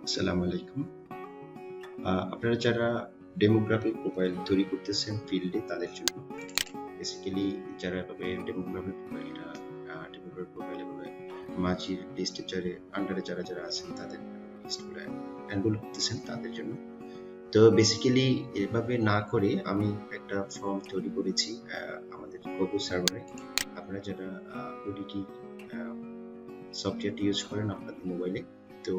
আসসালামু আলাইকুম। আপনারা যারা ডেমোগ্রাফিক প্রোফাইল তৈরি করতেছেন ফিল্ডে তাদের জন্য বেসিক্যালি যারা এভাবে ডেমোগ্রাফিক প্রোফাইল এভাবে মাঝির লিস্টে আন্ডারে যারা আছেন তাদের লিস্টগুলো এনরোল করতেছেন তাদের জন্য। তো বেসিক্যালি এভাবে না করে আমি একটা ফর্ম তৈরি করেছি আমাদের কোবো সার্ভারে। আপনারা যারা ওডিটি সফটওয়্যারটি ইউজ করেন আপনাদের মোবাইলে, তো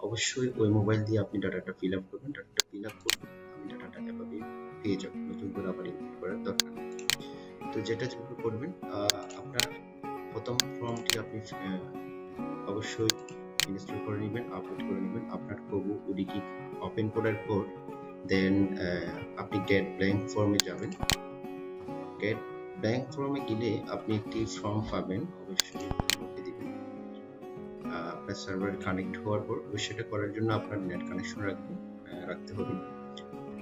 অবশ্যই ওই মোবাইল দিয়ে আপনি ডাটাটা ফিল আপ করবেন। ডাটাটা ফিল আপ করবেন, আমি ডাটাটা এভাবে পেয়ে যাব, নতুন করে আবার ইনপুট করার দরকার নেই। তো যেটা যেভাবে করবেন, আপনার প্রথম ফর্মটি আপনি অবশ্যই ইনস্টল করে নেবেন, আপলোড করে নেবেন আপনার কোবো ওডিটি ওপেন করার পর। দেন আপনি গেট ব্ল্যাঙ্ক ফর্মে যাবেন। গেট ব্ল্যাঙ্ক ফর্মে গেলে আপনি একটি ফর্ম পাবেন, অবশ্যই ওকে দিবেন। আপনার সার্ভার কানেক্ট হওয়ার পর সেটা করার জন্য আপনার নেট কানেকশন রাখতে হবে।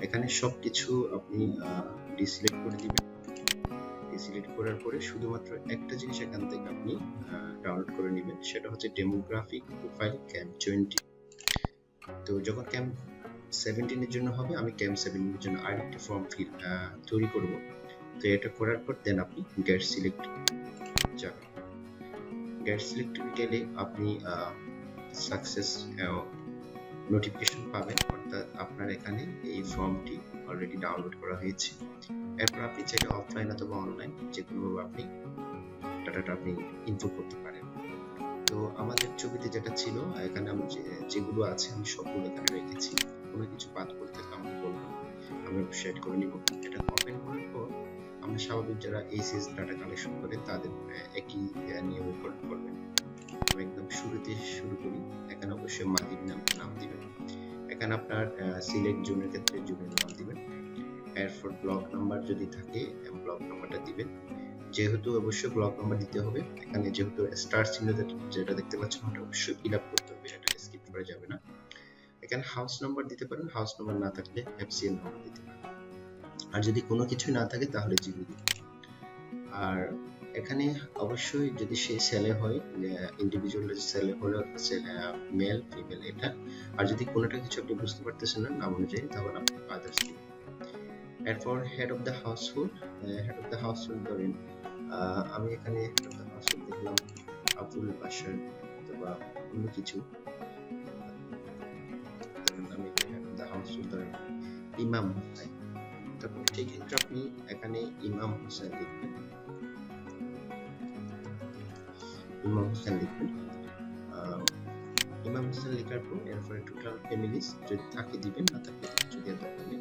এখানে সবকিছু আপনি ডিসিলেক্ট করে দিবেন। ডিসিলেক্ট করার পরে শুধুমাত্র একটা জিনিস এখান থেকে আপনি ডাউনলোড করে নেবেন, সেটা হচ্ছে ডেমোগ্রাফিক প্রোফাইল ক্যাম্প 20। তো যখন ক্যাম্প 17 এর জন্য হবে, আমি ক্যাম্প 17 এর জন্য আরেকটি ফর্ম তৈরি করব। তো এটা করার পর দেন আপনি গেট সিলেক্ট যাবেন। গেট সিলেক্ট গেলে আপনি সাকসেস নোটিফিকেশন পাবেন, অর্থাৎ আপনার এখানে এই ফর্মটি অলরেডি ডাউনলোড করা হয়েছে। এরপর আপনি চাইলে অফলাইন অথবা অনলাইন যে কোনোভাবে আপনি ডাটাটা আপনি ইনপুট করতে পারেন। তো আমাদের ছবিতে যেটা ছিল এখানে আমি যেগুলো আছে আমি সবগুলো এখানে রেখেছি। কোনো কিছু বাদ করতে আমি বললাম, আমি সেট করে নিব। এটা ওপেন করার পর আমরা স্বাভাবিক যারা এইচএস ডাটা কালেকশন করে তাদের একই নিয়মে করবেন। আমি একদম শুরুতে শুরু করি। এখানে অবশ্যই মালিক নাম দিবেন। এখানে আপনার সিলেক্ট জোনের ক্ষেত্রে জোনের নাম দিবেন। এরপর ব্লক নাম্বার যদি থাকে ব্লক নাম্বারটা দিবেন। যেহেতু অবশ্যই ব্লক নাম্বার দিতে হবে, এখানে যেহেতু স্টার চিহ্ন যেটা দেখতে পাচ্ছেন ওটা অবশ্যই ফিল আপ করতে হবে, এটা স্কিপ করা যাবে না। এখানে হাউস নাম্বার দিতে পারেন, হাউস নাম্বার না থাকলে এফসিএল নাম্বার দিতে পারেন। আর যদি কোনো কিছু না থাকে তাহলে জিরো দিবেন। আর এখানে অবশ্যই যদি সে সেলে হয়, ইন্ডিভিজুয়াল সেলে হলে মেল ফিমেল এটা। আর যদি কোনোটা কিছু আপনি বুঝতে পারতেছেন না নাম অনুযায়ী, তখন আপনি আদার্স দিবেন। এরপর head of the household. Head of the household ধরেন আমি এখানে হেড অফ দ্য হাউসহোল্ড দেখলাম আবুল বাশার অথবা অন্য কিছু। আমি হেড অফ দ্য হাউসহোল্ড ধরেন ইমাম হোসেন, তখন সেই ক্ষেত্রে আপনি এখানে ইমাম হোসেন লিখবেন। ইমাম হোসেন লিখবেন। ইমাম হোসেন লেখার পর এরপরে টোটাল ফ্যামিলিজ যদি থাকে দিবেন, না থাকলে কিছু দেওয়ার দরকার নেই।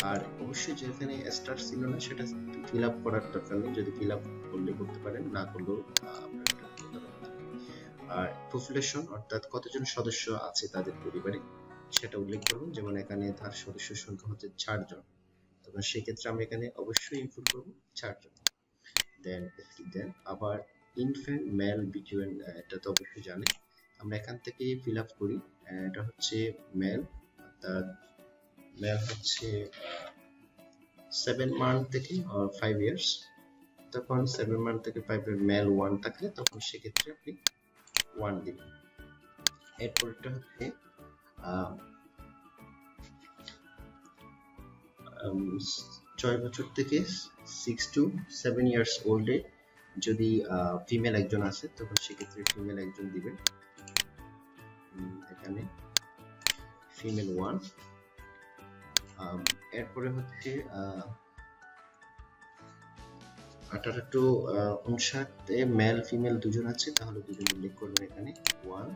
আর অবশ্যই যেখানে স্টার ছিল না সেটা ফিল আপ করার দরকার নেই, যদি ফিল আপ করলে করতে পারেন, না করলেও আপনার এটা করতে হবে। আর পপুলেশন অর্থাৎ কতজন সদস্য আছে তাদের পরিবারে সেটা উল্লেখ করবেন। যেমন এখানে তার সদস্য সংখ্যা হচ্ছে 4 জন, তখন সেক্ষেত্রে আমরা এখানে অবশ্যই ইনপুট করব 4 জন। দেন আবার ইনফ্যান্ট মেল বিটুইন, এটা তো অবশ্যই জানেন, আমরা এখান থেকে ফিল আপ করি। এটা হচ্ছে মেল, অর্থাৎ মেল হচ্ছে 7 মান্থ থেকে 5 ইয়ার্স। তখন 7 মান্থ থেকে 5 এর মেল 1 থাকলে তখন সেক্ষেত্রে আপনি 1 দিবেন। এরপরটা হচ্ছে 6 বছর থেকে 6 to 7 ইয়ার্স ওল্ডে যদি ফিমেল একজন আছে তখন সেক্ষেত্রে ফিমেল একজন দিবেন। এখানে ফিমেল 1। এরপরে হচ্ছে 18 to 59 মেল ফিমেল দুজন আছে, তাহলে দুজন উল্লেখ করবেন এখানে 1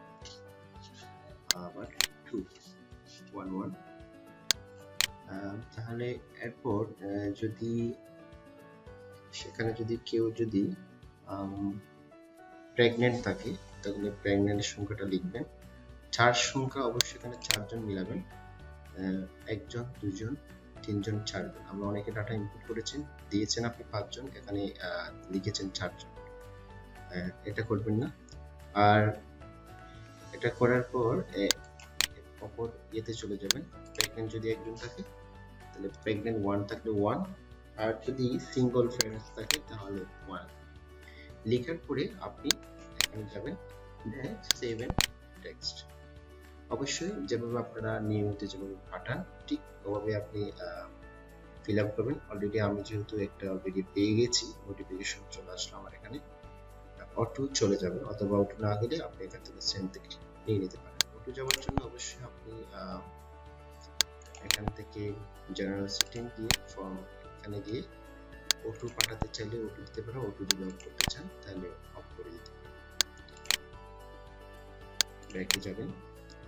আবার 2 1 1। তাহলে এরপর যদি সেখানে যদি কেউ যদি প্রেগনেন্ট থাকে তাহলে প্রেগনেন্টের সংখ্যাটা লিখবেন। 4 সংখ্যা অবশ্যই এখানে 4 জন মিলাবেন, 1 জন 2 জন 3 জন 4 জন। আমরা অনেকে ডাটা ইনপুট করেছেন, দিয়েছেন আপনি 5 জন, এখানে লিখেছেন 4 জন, এটা করবেন না। আর এটা করার পর অপর ইয়েতে চলে যাবেন। প্রেগনেন্ট যদি একজন থাকে তাহলে প্রেগনেন্ট 1 থাকলে 1, আর যদি সিঙ্গল ফ্রেন্ডস থাকে তাহলে 1 লেখার পরে আপনি এখানে যাবেন সেভ এন্ড টেক্সট। অবশ্যই যেভাবে আপনারা নিয়মিত যেভাবে পাঠান ঠিক ওভাবে আপনি ফিল আপ করবেন। অলরেডি আমি যেহেতু একটা অলরেডি পেয়ে গেছি, নোটিফিকেশন চলে আসলো আমার এখানে, অটো চলে যাবে, অথবা অটো না গেলে আপনি এখান থেকে সেন্ড থেকে নিয়ে নিতে পারেন। অটো যাওয়ার জন্য অবশ্যই আপনি এখান থেকে জেনারেল সেটিং দিয়ে ফর্ম এখানে গিয়ে অটো পাঠাতে চাইলে অটো দিতে পারেন, অটো যদি অফ করতে চান তাহলে অফ করে দিতে পারেন। ব্যাকে যাবেন।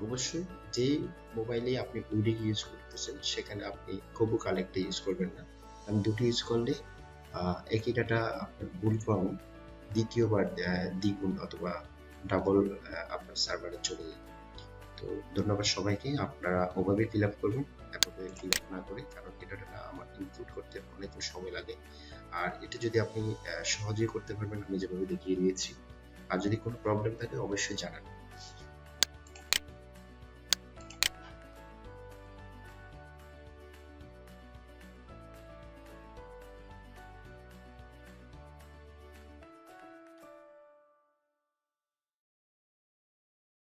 অবশ্যই যে মোবাইলে আপনি ODK ইউজ করতেছেন সেখানে আপনি কোবো কালেক্ট ইউজ করবেন না, কারণ দুটি ইউজ করলে একই ডাটা আপনার ভুল ফর্ম দ্বিতীয়বার দ্বিগুণ অথবা ডাবল আপনার সার্ভারে চলে যায়। তো ধন্যবাদ সবাইকে, আপনারা ওভাবে ফিল আপ করবেন, এভাবে ফিল আপ না করে, কারণ এটা আমার ইনপুট করতে অনেক সময় লাগে। আর এটা যদি আপনি সহজেই করতে পারবেন আমি যেভাবে দেখিয়ে দিয়েছি। আর যদি কোনো প্রবলেম থাকে অবশ্যই জানাবেন।